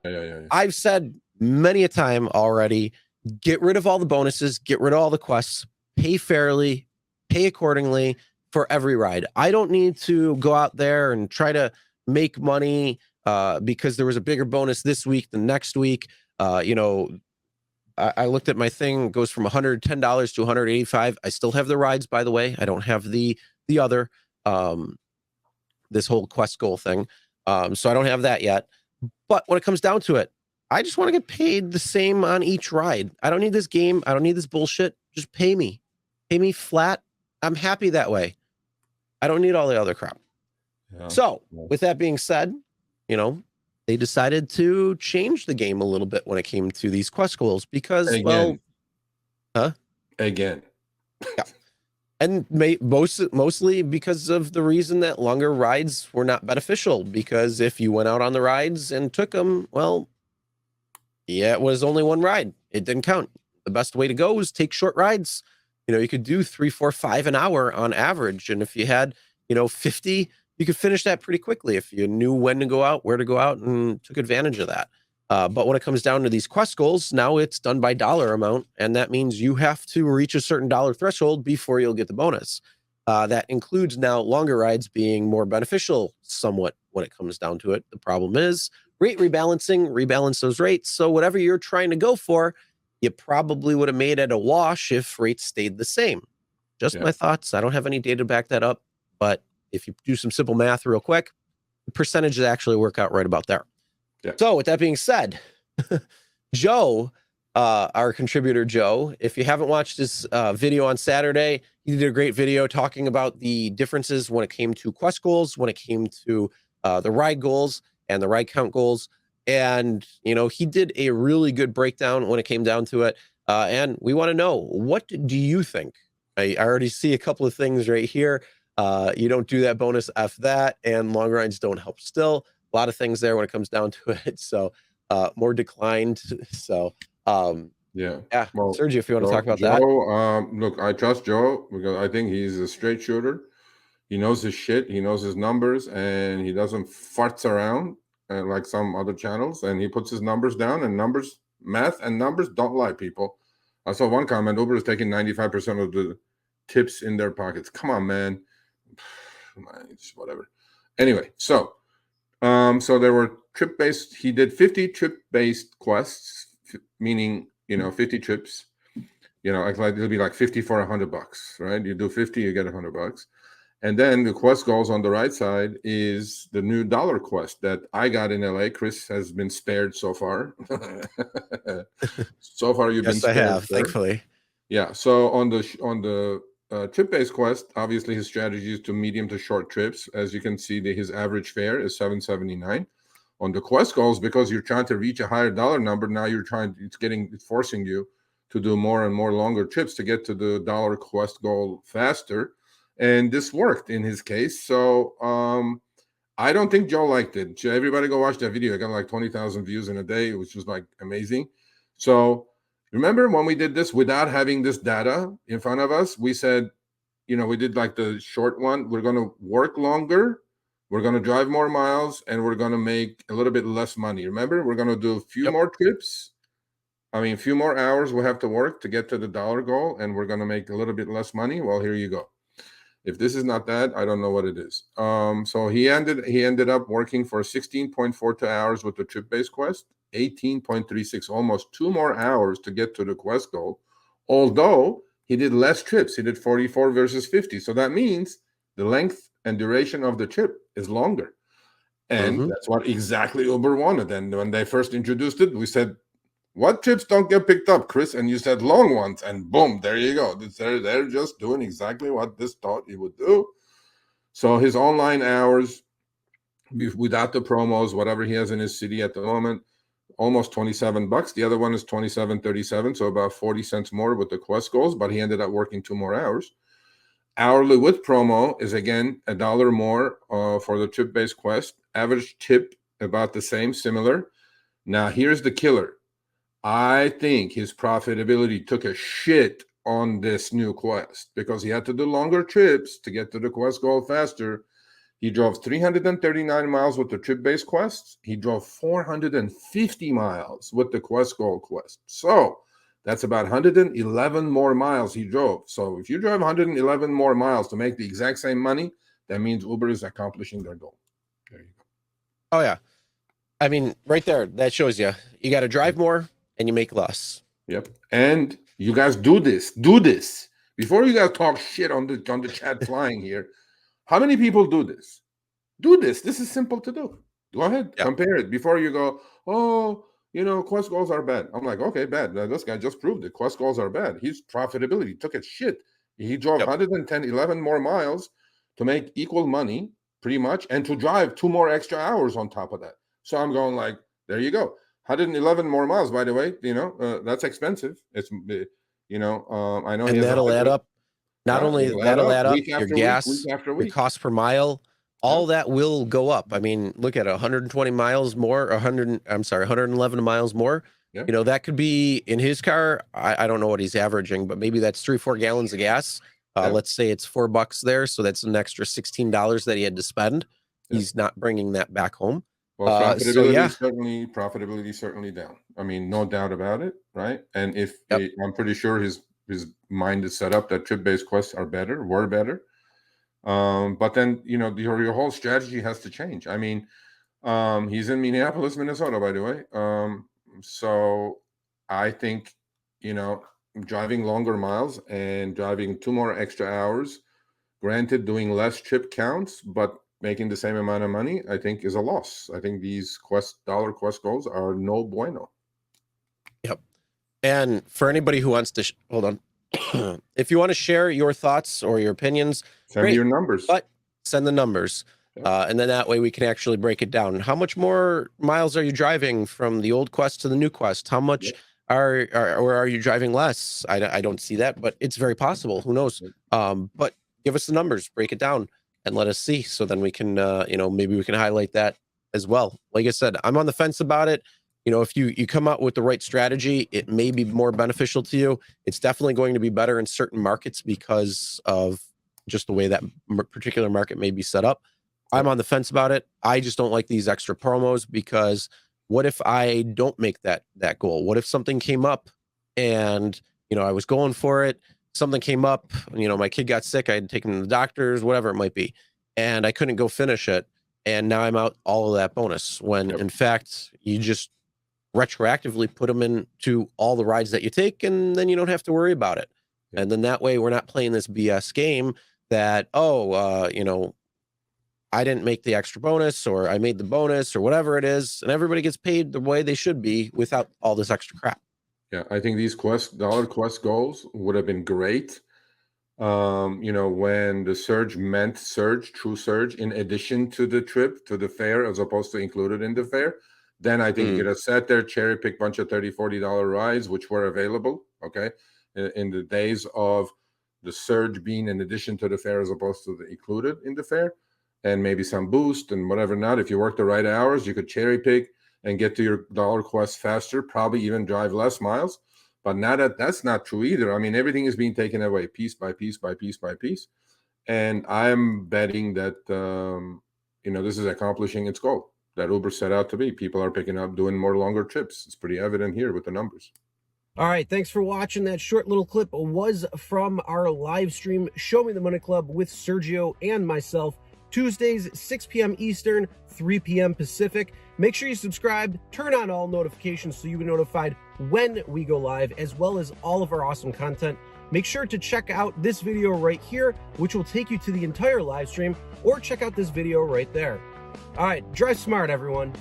Yeah. I've said many a time already, get rid of all the bonuses, get rid of all the quests, pay fairly, pay accordingly for every ride. I don't need to go out there and try to make money because there was a bigger bonus this week than next week. You know, I looked at my thing, goes from $110 to 185. I still have the rides, by the way. I don't have the other this whole quest goal thing. So I don't have that yet. But when it comes down to it, I just want to get paid the same on each ride. I don't need this game. I don't need this bullshit. Just pay me. Pay me flat. I'm happy that way. I don't need all the other crap. Yeah. So, with that being said, you know, they decided to change the game a little bit when it came to these quest goals because, Again. huh? Again. Yeah. And mostly because of the reason that longer rides were not beneficial. Because if you went out on the rides and took them, well, yeah, it was only one ride. It didn't count. The best way to go is take short rides. You know, you could do 3, 4, 5 an hour on average. And if you had, 50, you could finish that pretty quickly if you knew when to go out, where to go out, and took advantage of that. But when it comes down to these quest goals, now it's done by dollar amount. And that means you have to reach a certain dollar threshold before you'll get the bonus. That includes now longer rides being more beneficial somewhat when it comes down to it. The problem is rate rebalancing, rebalance those rates. So whatever you're trying to go for, you probably would have made it a wash if rates stayed the same. Just my thoughts. I don't have any data to back that up, but if you do some simple math real quick, the percentages actually work out right about there. Yeah. So with that being said, Joe, our contributor Joe, if you haven't watched his video on Saturday, he did a great video talking about the differences when it came to quest goals, when it came to the ride goals and the ride count goals. And, he did a really good breakdown when it came down to it. And we want to know, what do you think? I already see a couple of things right here. You don't do that bonus F that, and long rides don't help still. A lot of things there when it comes down to it. So more declined. So yeah. Well, Sergio, if you want to talk about that. Look, I trust Joe because I think he's a straight shooter. He knows his shit. He knows his numbers, and he doesn't farts around like some other channels. And he puts his numbers down. And math and numbers don't lie, people. I saw one comment: Uber is taking 95% of the tips in their pockets. Come on, man. It's whatever. Anyway, so there were trip-based. He did 50 trip-based quests, meaning 50 trips. Like it'll be like 50 for $100, right? You do 50, you get $100. And then the quest goals on the right side is the new dollar quest that I got in LA. Chris has been spared so far. So far, you've been spared. Yes, I have, thankfully. Yeah. So on the trip-based quest, obviously his strategy is to medium to short trips. As you can see, his average fare is $7.79. On the quest goals, because you're trying to reach a higher dollar number, now it's forcing you to do more and more longer trips to get to the dollar quest goal faster. And this worked in his case. So I don't think Joe liked it. Everybody go watch that video. I got like 20,000 views in a day, which was like amazing. So remember when we did this without having this data in front of us, we said, we did like the short one. We're going to work longer. We're going to drive more miles, and we're going to make a little bit less money. Remember, we're going to do a few more trips. A few more hours we'll have to work to get to the dollar goal, and we're going to make a little bit less money. Well, here you go. If this is not that, I don't know what it is. So he ended up working for 16.42 hours with the trip-based quest, 18.36, almost 2 more hours to get to the quest goal. Although he did less trips, he did 44 versus 50. So that means the length and duration of the trip is longer. And that's what exactly Uber wanted. And when they first introduced it, we said, what trips don't get picked up, Chris? And you said long ones, and boom, there you go. They're just doing exactly what this thought it would do. So his online hours, without the promos, whatever he has in his city at the moment, almost $27. The other one is $27.37, so about 40 cents more with the quest goals, but he ended up working 2 more hours. Hourly with promo is again $1 more for the trip-based quest. Average tip about the same, similar. Now here's the killer. I think his profitability took a shit on this new quest because he had to do longer trips to get to the quest goal faster. He drove 339 miles with the trip-based Quest. He drove 450 miles with the Quest Gold Quest. So that's about 111 more miles he drove. So if you drive 111 more miles to make the exact same money, that means Uber is accomplishing their goal. There you go. Oh, yeah. I mean, right there, that shows you. You got to drive more and you make less. Yep. And you guys do this. Do this. Before you guys talk shit on the chat flying here, how many people do this? Do this. This is simple to do. Go ahead. Yep. Compare it before you go, oh, Quest goals are bad. I'm like, okay, bad. Now, this guy just proved it. Quest goals are bad. His profitability took a shit. He drove 11 more miles to make equal money, pretty much, and to drive 2 more extra hours on top of that. So I'm going like, there you go. 111 more miles, by the way, that's expensive. It's, I know. And that'll add up. Not only that'll add up, your gas, week after week. your cost per mile, all that will go up. I mean, look at 120 miles more, 111 miles more. Yeah. That could be in his car. I don't know what he's averaging, but maybe that's 3-4 gallons of gas. Let's say it's $4 there. So that's an extra $16 that he had to spend. Yeah. He's not bringing that back home. Well, profitability certainly down. I mean, no doubt about it, right? And I'm pretty sure his mind is set up that trip-based quests were better. But then your whole strategy has to change. I mean, he's in Minneapolis, Minnesota, by the way. So I think driving longer miles and driving 2 more extra hours, granted, doing less trip counts, but making the same amount of money, I think, is a loss. I think these dollar Quest goals are no bueno. Yep. And for anybody who wants to hold on, if you want to share your thoughts or your opinions, send me your numbers. But send the numbers, and then that way we can actually break it down. How much more miles are you driving from the old Quest to the new Quest? How much are you driving less? I don't see that, but it's very possible. Who knows? But give us the numbers, break it down, and let us see. So then we can, maybe we can highlight that as well. Like I said, I'm on the fence about it. If you come out with the right strategy, it may be more beneficial to you. It's definitely going to be better in certain markets because of just the way that particular market may be set up. I'm on the fence about it. I just don't like these extra promos because what if I don't make that goal? What if something came up and, I was going for it, something came up, my kid got sick, I had taken him to the doctors, whatever it might be, and I couldn't go finish it. And now I'm out all of that bonus when in fact you just retroactively put them into all the rides that you take, and then you don't have to worry about it. And then that way we're not playing this BS game that, I didn't make the extra bonus or I made the bonus or whatever it is, and everybody gets paid the way they should be without all this extra crap. Yeah, I think these dollar Quest goals would have been great. When the surge meant true surge, in addition to the trip, to the fare, as opposed to included in the fare, then I think you could have sat there, cherry pick bunch of $30, $40 rides, which were available, in the days of the surge being in addition to the fare as opposed to the included in the fare, and maybe some boost and whatever not. If you work the right hours, you could cherry pick and get to your dollar Quest faster, probably even drive less miles. But now that's not true either. I mean, everything is being taken away piece by piece by piece by piece. And I'm betting that, this is accomplishing its goal that Uber set out to be. People are picking up, doing more longer trips. It's pretty evident here with the numbers. All right, thanks for watching. That short little clip was from our live stream, Show Me the Money Club with Sergio and myself, Tuesdays, 6 p.m. Eastern, 3 p.m. Pacific. Make sure you subscribe, turn on all notifications so you'll be notified when we go live, as well as all of our awesome content. Make sure to check out this video right here, which will take you to the entire live stream, or check out this video right there. All right, drive smart, everyone.